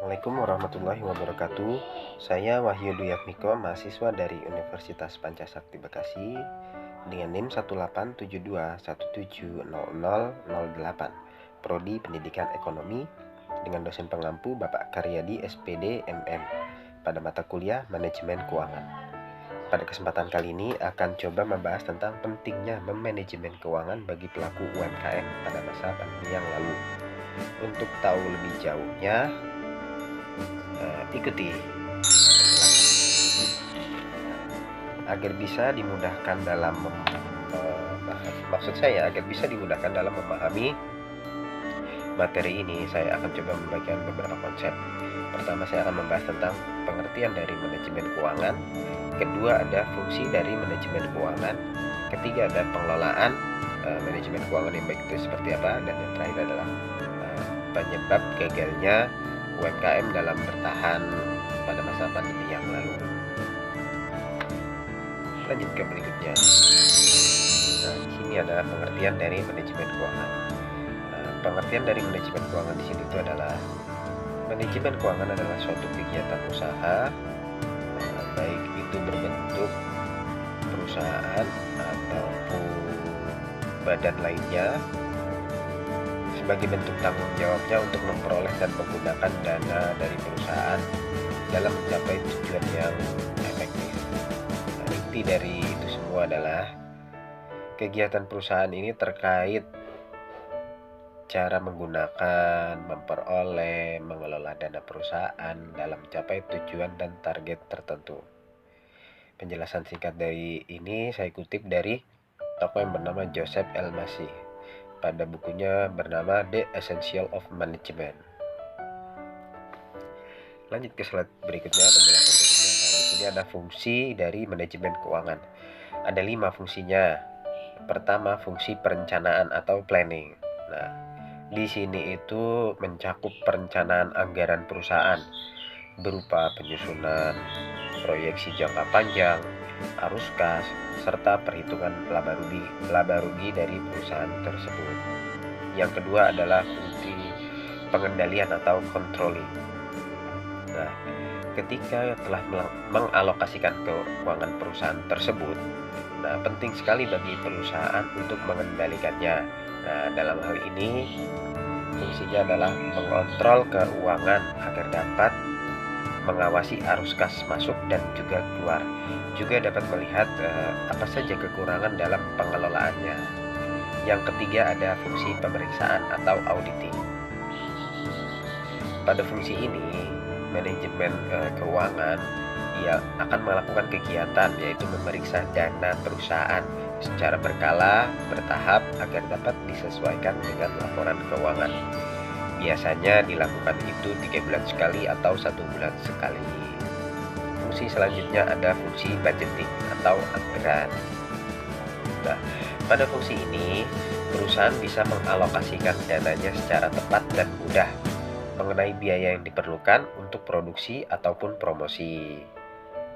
Assalamualaikum warahmatullahi wabarakatuh. Saya Wahyu Duyatmiko, mahasiswa dari Universitas Pancasakti Bekasi dengan NIM 18721700008, Prodi Pendidikan Ekonomi, dengan dosen pengampu Bapak Karyadi SPD MM pada mata kuliah Manajemen Keuangan. Pada kesempatan kali ini akan coba membahas tentang pentingnya memanajemen keuangan bagi pelaku UMKM pada masa pandemi yang lalu. Untuk tahu lebih jauhnya, ikuti agar bisa dimudahkan dalam memahami materi ini. Saya akan coba membagikan beberapa konsep. Pertama, saya akan membahas tentang pengertian dari manajemen keuangan. Kedua, ada fungsi dari manajemen keuangan. Ketiga, ada pengelolaan manajemen keuangan yang baik itu seperti apa. Dan yang terakhir adalah penyebab gagalnya UMKM dalam bertahan pada masa pandemi yang lalu. Lanjut ke berikutnya. Nah, di sini ada pengertian dari manajemen keuangan. Pengertian dari manajemen keuangan di sini itu adalah manajemen keuangan adalah suatu kegiatan usaha, baik itu berbentuk perusahaan ataupun badan lainnya, sebagai bentuk tanggung jawabnya untuk memperoleh dan menggunakan dana dari perusahaan dalam mencapai tujuan yang efektif. Nah, inti dari itu semua adalah kegiatan perusahaan ini terkait cara menggunakan, memperoleh, mengelola dana perusahaan dalam mencapai tujuan dan target tertentu. Penjelasan singkat dari ini saya kutip dari tokoh yang bernama Joseph L. Masih pada bukunya bernama The Essential of Management. Lanjut ke slide berikutnya, penjelasan berikutnya. Nah, di sini ada fungsi dari manajemen keuangan. Ada 5 fungsinya. Pertama, fungsi perencanaan atau planning. Nah, di sini itu mencakup perencanaan anggaran perusahaan berupa penyusunan proyeksi jangka panjang, arus kas, serta perhitungan laba rugi dari perusahaan tersebut. Yang kedua adalah fungsi pengendalian atau controlling. Nah, ketika telah mengalokasikan keuangan perusahaan tersebut, nah penting sekali bagi perusahaan untuk mengendalikannya. Nah, dalam hal ini fungsinya adalah mengontrol keuangan agar dapat mengawasi arus kas masuk dan juga keluar. Juga dapat melihat apa saja kekurangan dalam pengelolaannya. Yang ketiga ada fungsi pemeriksaan atau auditing. Pada fungsi ini, manajemen keuangan akan melakukan kegiatan yaitu memeriksa dana perusahaan secara berkala, bertahap agar dapat disesuaikan dengan laporan keuangan. Biasanya dilakukan itu 3 bulan sekali atau 1 bulan sekali. Fungsi selanjutnya ada fungsi budgeting atau anggaran. Nah, pada fungsi ini, perusahaan bisa mengalokasikan dananya secara tepat dan mudah mengenai biaya yang diperlukan untuk produksi ataupun promosi.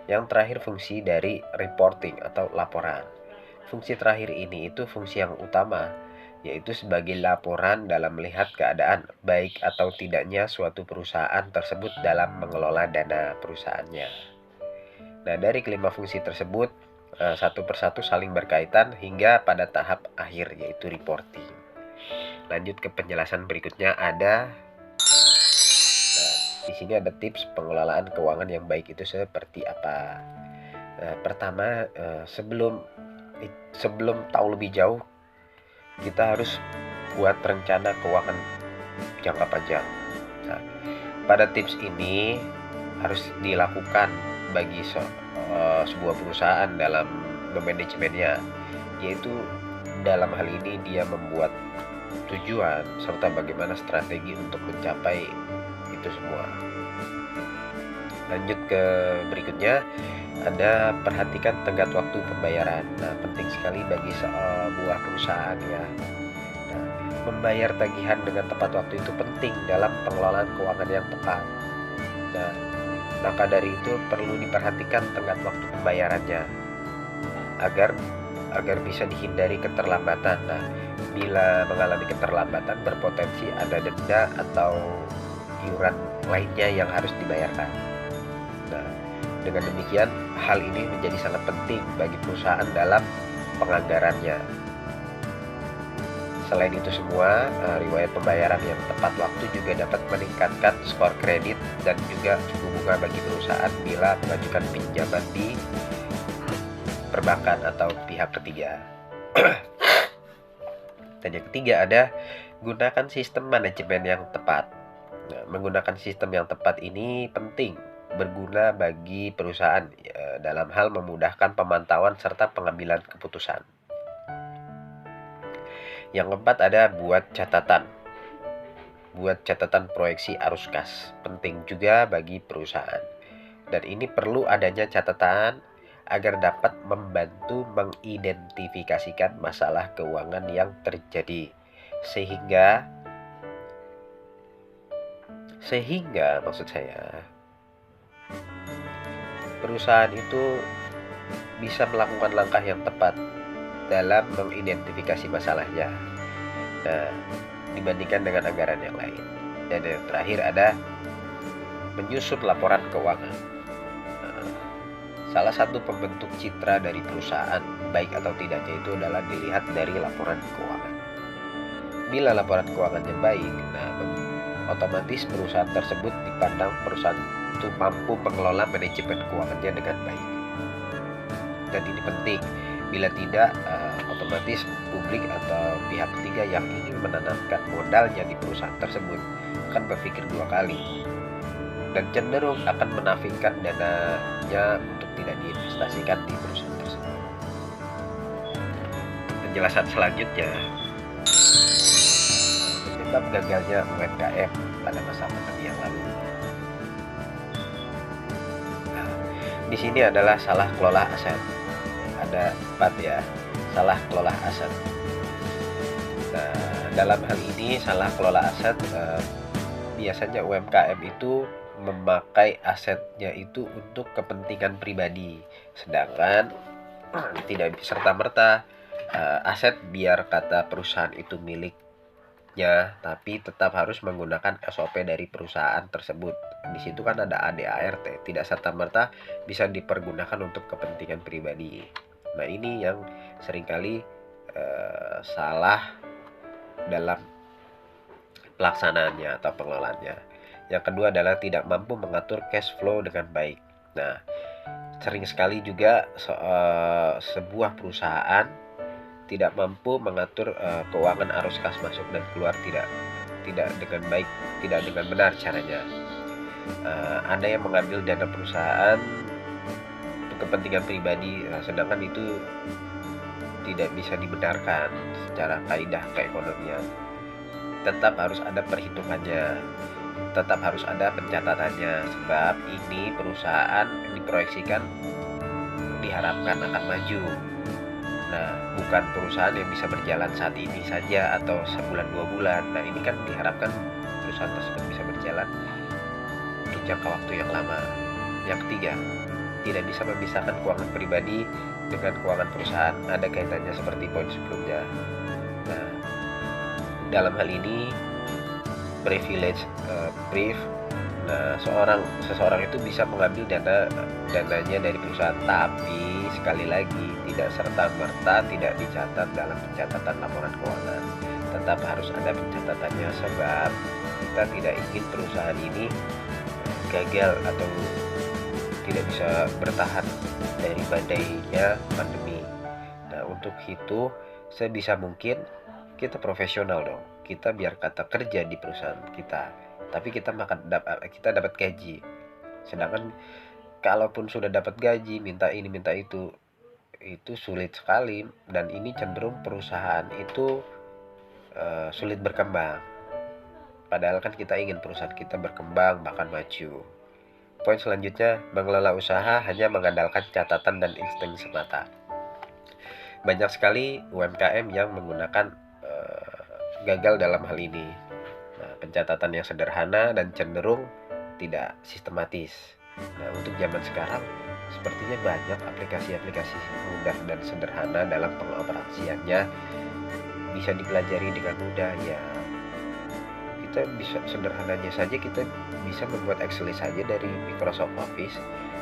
Yang terakhir, fungsi dari reporting atau laporan. Fungsi terakhir ini itu fungsi yang utama, yaitu sebagai laporan dalam melihat keadaan baik atau tidaknya suatu perusahaan tersebut dalam mengelola dana perusahaannya. Nah, dari kelima fungsi tersebut satu persatu saling berkaitan hingga pada tahap akhir yaitu reporting. Lanjut ke penjelasan berikutnya ada di sini ada tips pengelolaan keuangan yang baik itu seperti apa. Pertama, sebelum tahu lebih jauh, kita harus buat rencana keuangan jangka panjang. Nah, pada tips ini harus dilakukan bagi sebuah perusahaan dalam memanajemennya, yaitu dalam hal ini dia membuat tujuan serta bagaimana strategi untuk mencapai itu semua. Lanjut ke berikutnya, ada perhatikan tenggat waktu pembayaran. Nah, penting sekali bagi sebuah perusahaan ya. Nah, membayar tagihan dengan tepat waktu itu penting dalam pengelolaan keuangan yang tepat. Nah, maka dari itu perlu diperhatikan tenggat waktu pembayarannya agar bisa dihindari keterlambatan. Nah, bila mengalami keterlambatan berpotensi ada denda atau iuran lainnya yang harus dibayarkan. Nah, dengan demikian hal ini menjadi sangat penting bagi perusahaan dalam penganggarannya. Selain itu semua, riwayat pembayaran yang tepat waktu juga dapat meningkatkan skor kredit dan juga suku bunga bagi perusahaan bila mengajukan pinjaman di perbankan atau pihak ketiga. Dan yang ketiga ada gunakan sistem manajemen yang tepat. Nah, menggunakan sistem yang tepat ini penting, berguna bagi perusahaan dalam hal memudahkan pemantauan serta pengambilan keputusan. Yang keempat ada buat catatan. Buat catatan proyeksi arus kas, penting juga bagi perusahaan. Dan ini perlu adanya catatan agar dapat membantu mengidentifikasikan masalah keuangan yang terjadi. Sehingga maksud saya, perusahaan itu bisa melakukan langkah yang tepat dalam mengidentifikasi masalahnya. Nah, dibandingkan dengan anggaran yang lain. Dan yang terakhir ada menyusun laporan keuangan. Salah satu pembentuk citra dari perusahaan, baik atau tidaknya itu adalah dilihat dari laporan keuangan. Bila laporan keuangannya baik, otomatis perusahaan tersebut dipandang perusahaan itu mampu mengelola manajemen keuangannya dengan baik. Dan ini penting. Bila tidak, otomatis publik atau pihak ketiga yang ingin menanamkan modalnya di perusahaan tersebut akan berpikir dua kali dan cenderung akan menafikan dananya untuk tidak diinvestasikan di perusahaan tersebut. Penjelasan selanjutnya, penyebab gagalnya UMKM pada masa pandemi yang lalu. Nah, di sini adalah salah kelola aset. Ada 4 ya, salah kelola aset. Nah, dalam hal ini salah kelola aset, biasanya UMKM itu memakai asetnya itu untuk kepentingan pribadi, sedangkan tidak serta-merta aset biar kata perusahaan itu miliknya, tapi tetap harus menggunakan SOP dari perusahaan tersebut. Di situ kan ada ADART, tidak serta-merta bisa dipergunakan untuk kepentingan pribadi. Nah, ini yang seringkali salah dalam pelaksanaannya atau pengelolaannya. Yang kedua adalah tidak mampu mengatur cash flow dengan baik. Nah, sering sekali juga sebuah perusahaan tidak mampu mengatur keuangan arus kas masuk dan keluar tidak dengan baik, tidak dengan benar caranya. Ada yang mengambil dana perusahaan kepentingan pribadi, sedangkan itu tidak bisa dibenarkan secara kaidah keekonomian. Tetap harus ada perhitungannya, tetap harus ada pencatatannya, sebab ini perusahaan diproyeksikan diharapkan akan maju. Nah, bukan perusahaan yang bisa berjalan saat ini saja atau sebulan 2 bulan. Nah, ini kan diharapkan perusahaan tersebut bisa berjalan untuk jangka waktu yang lama. Yang ketiga, tidak bisa memisahkan keuangan pribadi dengan keuangan perusahaan. Ada kaitannya seperti poin sebelumnya. Nah, dalam hal ini privilege brief. Nah, seseorang itu bisa mengambil dananya dari perusahaan, tapi sekali lagi tidak serta-merta tidak dicatat dalam pencatatan laporan keuangan. Tetap harus ada pencatatannya, sebab kita tidak ingin perusahaan ini gagal atau tidak bisa bertahan dari badainya pandemi. Nah, untuk itu sebisa mungkin kita profesional dong. Kita biar kata kerja di perusahaan kita, tapi kita dapat gaji. Sedangkan kalaupun sudah dapat gaji, minta ini minta itu sulit sekali, dan ini cenderung perusahaan itu sulit berkembang. Padahal kan kita ingin perusahaan kita berkembang bahkan maju. Poin selanjutnya, mengelola usaha hanya mengandalkan catatan dan insting semata. Banyak sekali UMKM yang menggunakan gagal dalam hal ini. Nah, pencatatan yang sederhana dan cenderung tidak sistematis. Nah, untuk zaman sekarang sepertinya banyak aplikasi-aplikasi mudah dan sederhana dalam pengoperasiannya, bisa dipelajari dengan mudah ya. kita bisa sederhananya saja kita bisa membuat Excel saja dari Microsoft Office.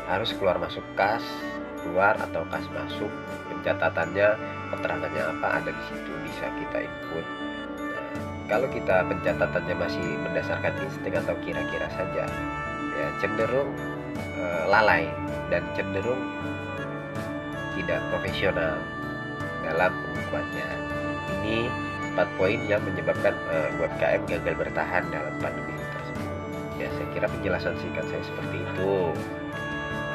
Harus keluar masuk kas, keluar atau kas masuk, pencatatannya, keterangannya apa ada di situ, bisa kita input. Nah, kalau kita pencatatannya masih berdasarkan insting atau kira-kira saja, ya cenderung lalai dan cenderung tidak profesional dalam pengukurannya. Ini 4 poin yang menyebabkan UMKM gagal bertahan dalam pandemi tersebut. Ya, saya kira penjelasan singkat saya seperti itu.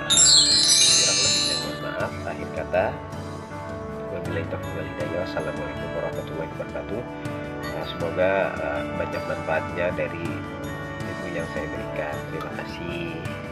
Kurang lebihnya mohon maaf. Akhir kata, wabillahi taufiq wal hidayah. Wassalamualaikum warahmatullahi wabarakatuh. Semoga banyak manfaatnya dari ilmu yang saya berikan. Terima kasih.